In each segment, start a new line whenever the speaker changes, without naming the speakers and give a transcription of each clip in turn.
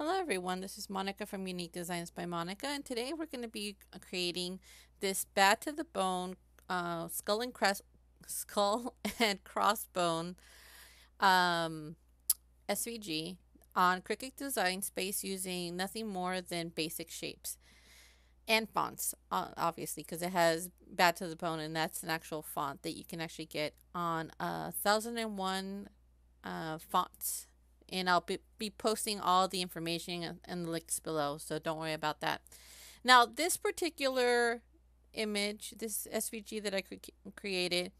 Hello everyone, this is Monica from Unique Designs by Monica, and today we're going to be creating this bad to the bone skull and crossbone um, SVG on Cricut Design Space using nothing more than basic shapes and fonts, obviously, because it has bad to the bone, and that's an actual font that you can actually get on 1001 fonts. And I'll be posting all the information and the links below, so don't worry about that. Now, this particular image, this SVG that I created,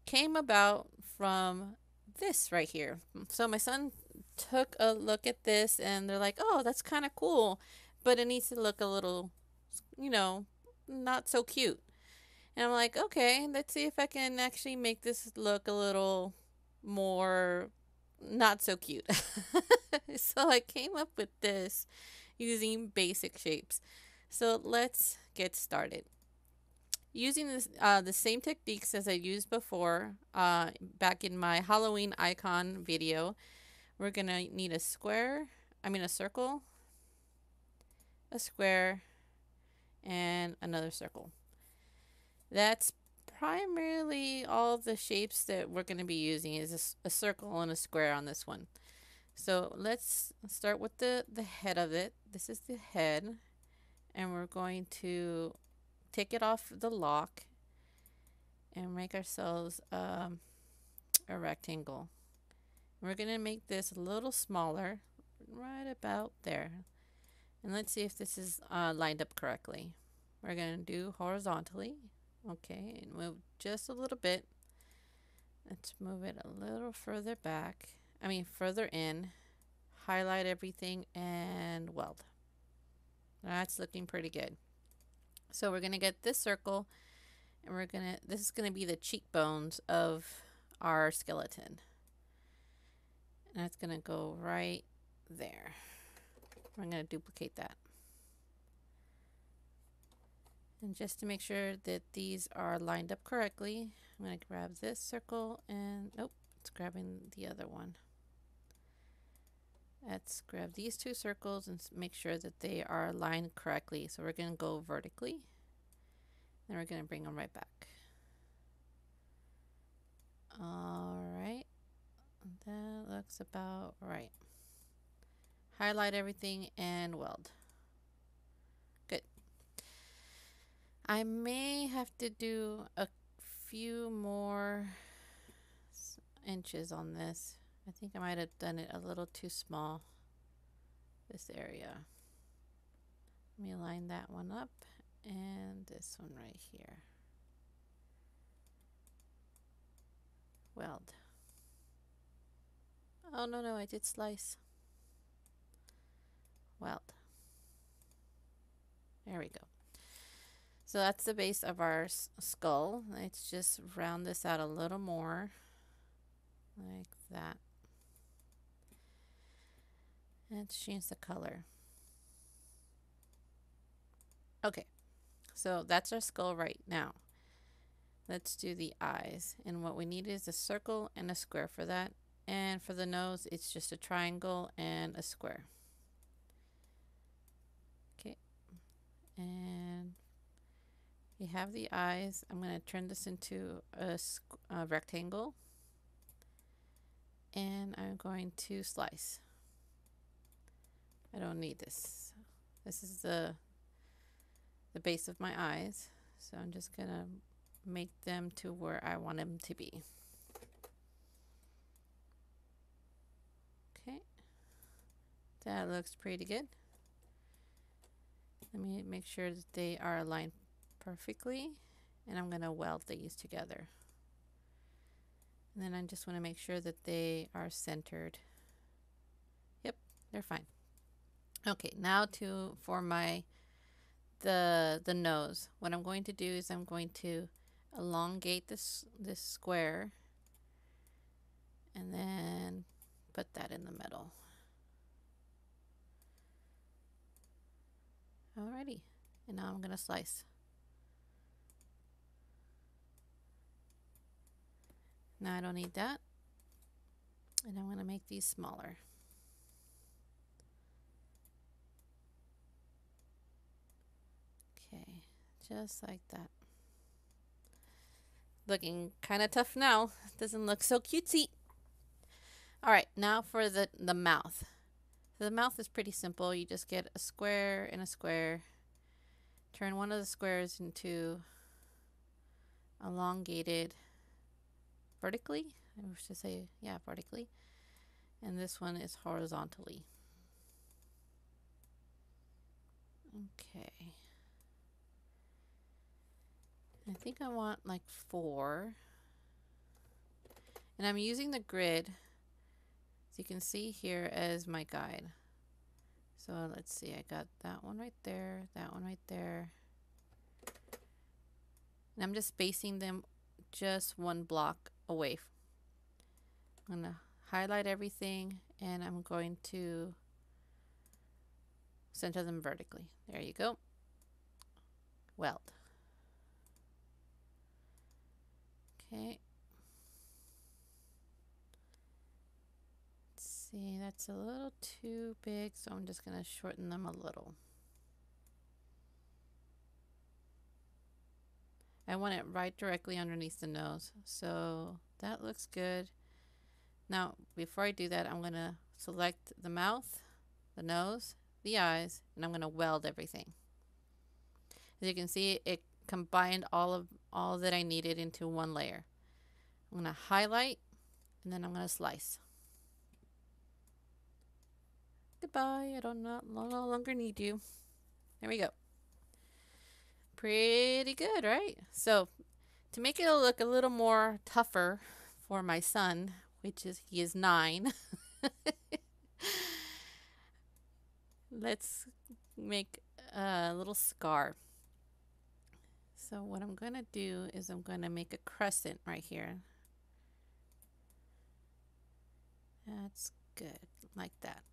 came about from this right here. So my son took a look at this and they're like, oh, that's kind of cool, but it needs to look a little, you know, not so cute. And I'm like, okay, let's see if I can actually make this look a little more not so cute. So I came up with this using basic shapes. So let's get started. Using the same techniques as I used before back in my Halloween icon video, we're going to need a circle, a square, and another circle. That's primarily all the shapes that we're going to be using is a circle and a square on this one. So let's start with the head of it. This is the head, and we're going to take it off the lock and make ourselves a rectangle. We're going to make this a little smaller, right about there. And let's see if this is lined up correctly. We're going to do horizontally. Okay, and move just a little bit. Let's move it a little further back. Further in. Highlight everything and weld. That's looking pretty good. So we're going to get this circle, and this is going to be the cheekbones of our skeleton. And that's going to go right there. I'm going to duplicate that. And just to make sure that these are lined up correctly, I'm going to grab this circle and, nope, it's grabbing the other one. Let's grab these two circles and make sure that they are aligned correctly. So we're going to go vertically, then we're going to bring them right back. All right, that looks about right. Highlight everything and weld. Good. I may have to do a few more inches on this. I think I might have done it a little too small, this area. Let me line that one up and this one right here. Weld. Oh, no, I did slice. Weld. There we go. So that's the base of our skull. Let's just round this out a little more, like that. Let's change the color. Okay, so that's our skull right now. Let's do the eyes. And what we need is a circle and a square for that. And for the nose, it's just a triangle and a square. Okay, and we have the eyes. I'm going to turn this into a rectangle. And I'm going to slice. I don't need this. This is the base of my eyes. So I'm just going to make them to where I want them to be. Okay. That looks pretty good. Let me make sure that they are aligned perfectly. And I'm going to weld these together. And then I just want to make sure that they are centered. Yep, they're fine. Okay, now for the nose. What I'm going to do is I'm going to elongate this square and then put that in the middle. Alrighty, and now I'm going to slice. Now I don't need that, and I'm going to make these smaller. Just like that. Looking kind of tough now. Doesn't look so cutesy. All right, now for the mouth. So the mouth is pretty simple. You just get a square and a square. Turn one of the squares into elongated vertically. I should say, yeah, vertically. And this one is horizontally. Okay. I think I want like 4. And I'm using the grid, as you can see here, as my guide. So let's see, I got that one right there, that one right there. And I'm just spacing them just 1 block away. I'm going to highlight everything and I'm going to center them vertically. There you go. Weld. Okay. Let's see, that's a little too big, so I'm just going to shorten them a little. I want it right directly underneath the nose. So that looks good. Now, before I do that, I'm going to select the mouth, the nose, the eyes, and I'm going to weld everything. As you can see, it combined all that I needed into one layer. I'm going to highlight, and then I'm going to slice. Goodbye, I no longer need you. There we go. Pretty good, right? So to make it look a little more tougher for my son, which is he is 9, let's make a little scar. So what I'm going to do is I'm going to make a crescent right here. That's good, like that.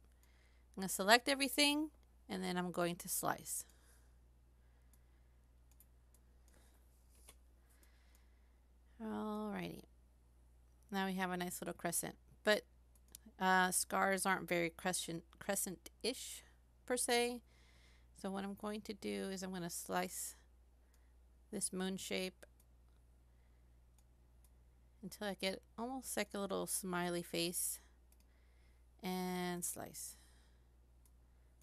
I'm going to select everything and then I'm going to slice. Alrighty. Now we have a nice little crescent. But scars aren't very crescent-ish per se. So what I'm going to do is I'm going to slice this moon shape until I get almost like a little smiley face and slice.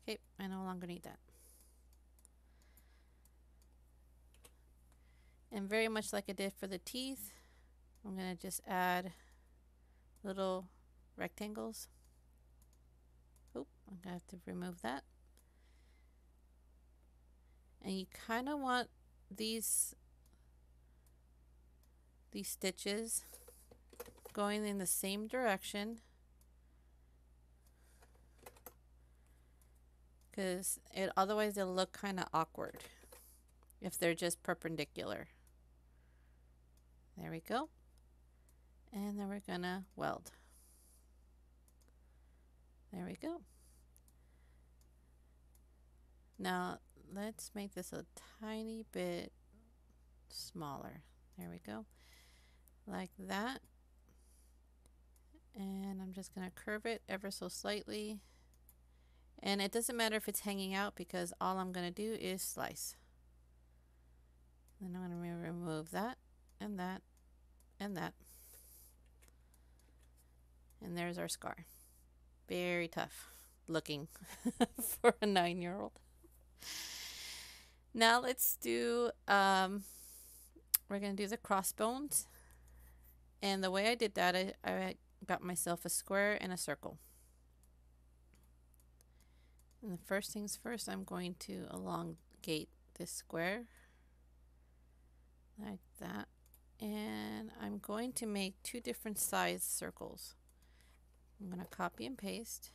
Okay, I no longer need that. And very much like I did for the teeth, I'm going to just add little rectangles. Oh, I'm going to have to remove that. And you kind of want these stitches going in the same direction, because otherwise they'll look kind of awkward if they're just perpendicular. There we go. And then we're gonna weld. There we go. Now let's make this a tiny bit smaller. There we go. Like that. And I'm just gonna curve it ever so slightly. And it doesn't matter if it's hanging out because all I'm gonna do is slice. Then I'm gonna remove that and that and that. And there's our scar. Very tough looking for a 9-year-old. Now let's do, we're going to do the crossbones. And the way I did that, I got myself a square and a circle. And the first things first, I'm going to elongate this square like that. And I'm going to make 2 different size circles. I'm going to copy and paste.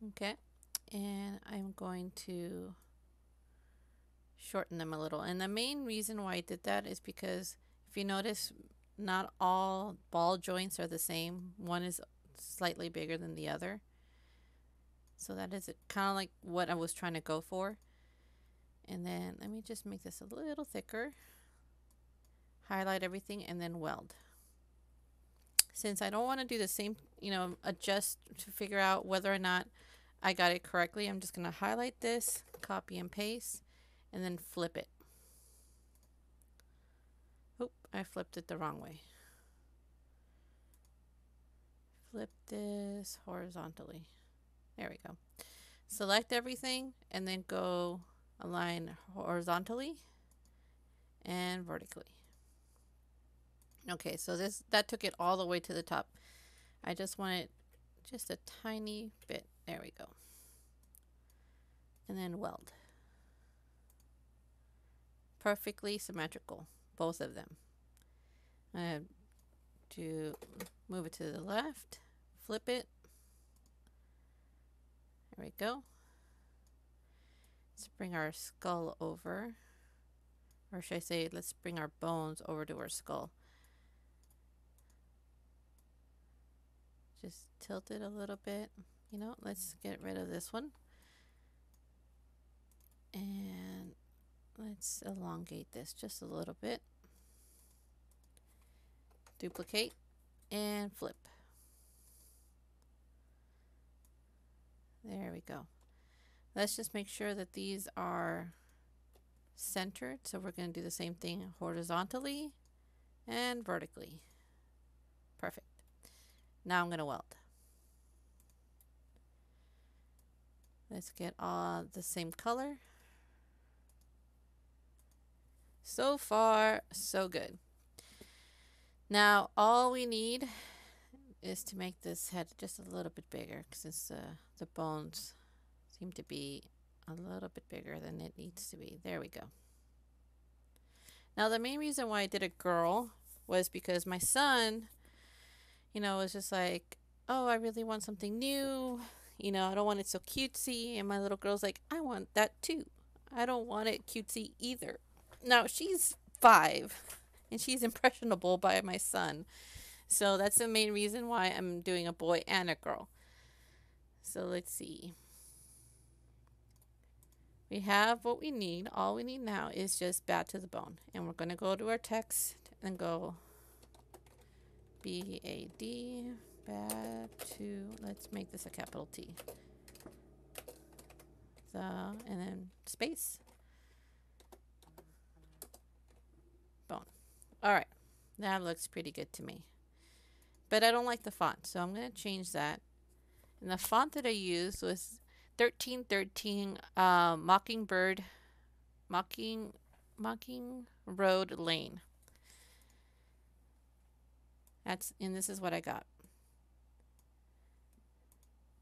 Okay, and I'm going to shorten them a little. And the main reason why I did that is because if you notice, not all ball joints are the same. One is slightly bigger than the other. So that is kind of like what I was trying to go for. And then let me just make this a little thicker. Highlight everything and then weld. Since I don't want to do the same, adjust to figure out whether or not I got it correctly. I'm just going to highlight this, copy and paste, and then flip it. Oop, I flipped it the wrong way. Flip this horizontally. There we go. Select everything and then go align horizontally and vertically. Okay, so that took it all the way to the top. I just want it just a tiny bit. There we go. And then weld. Perfectly symmetrical, both of them. I have to move it to the left, flip it. There we go. Let's bring our skull over. Or should I say, let's bring our bones over to our skull. Just tilt it a little bit. You know, let's get rid of this one. And let's elongate this just a little bit. Duplicate and flip. There we go. Let's just make sure that these are centered. So we're going to do the same thing horizontally and vertically. Perfect. Now I'm going to weld. Let's get all the same color. So far, so good. Now all we need is to make this head just a little bit bigger, since the bones seem to be a little bit bigger than it needs to be. There we go. Now the main reason why I did a girl was because my son, you know, was just like, oh, I really want something new. You know, I don't want it so cutesy. And my little girl's like, I want that too. I don't want it cutesy either. Now she's 5 and she's impressionable by my son. So that's the main reason why I'm doing a boy and a girl. So let's see. We have what we need. All we need now is just bad to the bone. And we're going to go to our text and go B-A-D, bad to, let's make this a capital T. And then space. Bone. All right. That looks pretty good to me. But I don't like the font, so I'm going to change that. And the font that I used was 1313 Mockingbird, Mocking Road Lane. And this is what I got.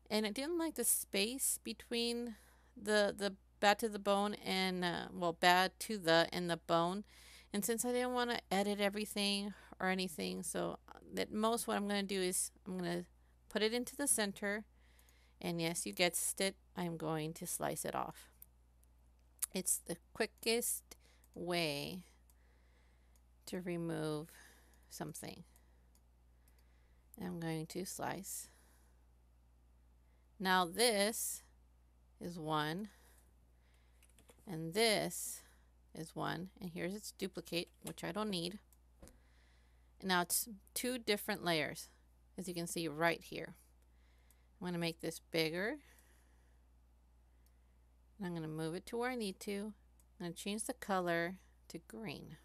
And I didn't like the space between the bad to the bone and well, bad to the and the bone. And since I didn't want to edit everything or anything, so at most what I'm going to do is I'm going to put it into the center. And yes, you guessed it, I'm going to slice it off. It's the quickest way to remove something. I'm going to slice. Now this is one, and this is one, and here's its duplicate, which I don't need. And now it's 2 different layers, as you can see right here. I'm going to make this bigger. And I'm going to move it to where I need to. I'm going to change the color to green.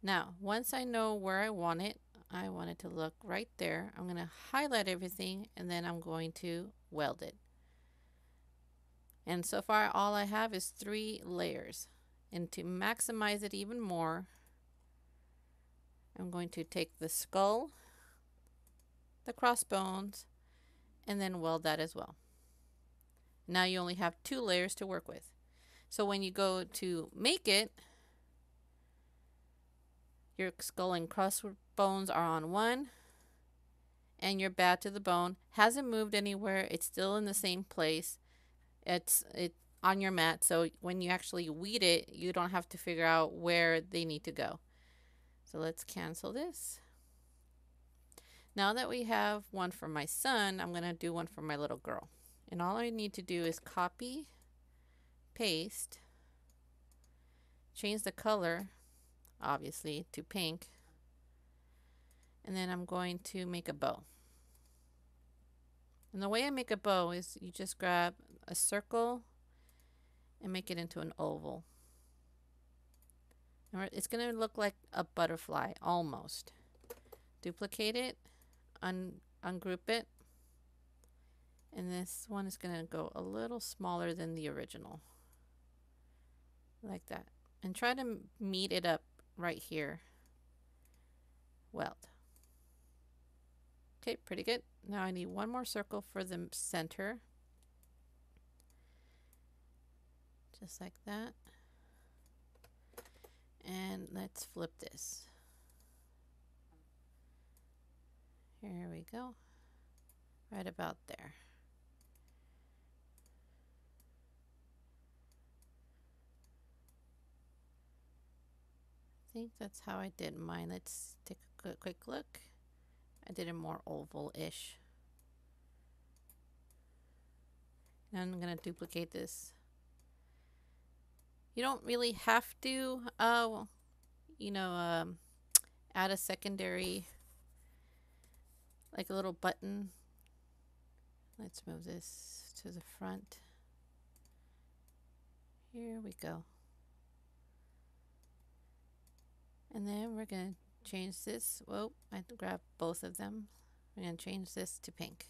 Now, once I know where I want it to look right there. I'm going to highlight everything and then I'm going to weld it. And so far all I have is 3 layers. And to maximize it even more, I'm going to take the skull, the crossbones, and then weld that as well. Now you only have 2 layers to work with. So when you go to make it, your skull and crossbones are on one, and your bad to the bone hasn't moved anywhere. It's still in the same place. It's on your mat, so when you actually weed it, you don't have to figure out where they need to go. So let's cancel this. Now that we have one for my son, I'm going to do one for my little girl. And all I need to do is copy, paste, change the color, obviously, to pink. And then I'm going to make a bow. And the way I make a bow is you just grab a circle and make it into an oval. And it's going to look like a butterfly, almost. Duplicate it, ungroup it, and this one is going to go a little smaller than the original. Like that. And try to meet it up right here. Weld. Okay, pretty good. Now I need one more circle for the center. Just like that. And let's flip this. Here we go. Right about there. I think that's how I did mine. Let's take a quick look. I did it more oval-ish. Now I'm going to duplicate this. You don't really have to, add a secondary, like a little button. Let's move this to the front. Here we go. And then we're going to change this. Whoa, I have to grab both of them. We're going to change this to pink.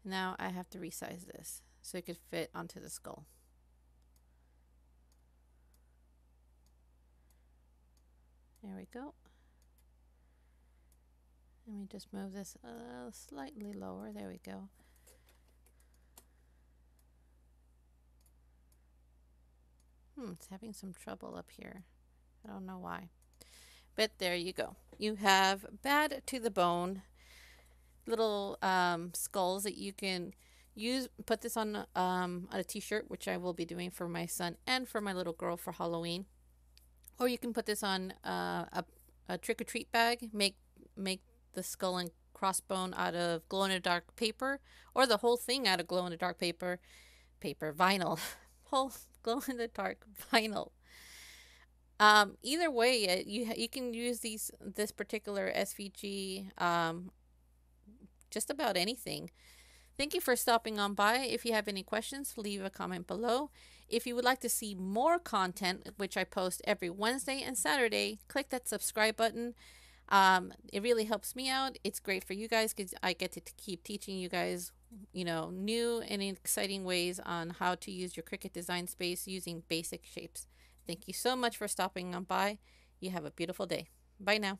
Now I have to resize this so it could fit onto the skull. There we go. Let me just move this slightly lower. There we go. It's having some trouble up here. I don't know why. But there you go. You have bad to the bone little skulls that you can use. Put this on a t-shirt, which I will be doing for my son and for my little girl for Halloween. Or you can put this on a trick-or-treat bag. Make the skull and crossbone out of glow-in-the-dark paper, or the whole thing out of glow-in-the-dark vinyl. Whole glow-in-the-dark vinyl. Either way, you can use this particular SVG just about anything. Thank you for stopping on by. If you have any questions, leave a comment below. If you would like to see more content, which I post every Wednesday and Saturday, click that subscribe button. It really helps me out. It's great for you guys because I get to keep teaching you guys, new and exciting ways on how to use your Cricut Design Space using basic shapes. Thank you so much for stopping on by. You have a beautiful day. Bye now.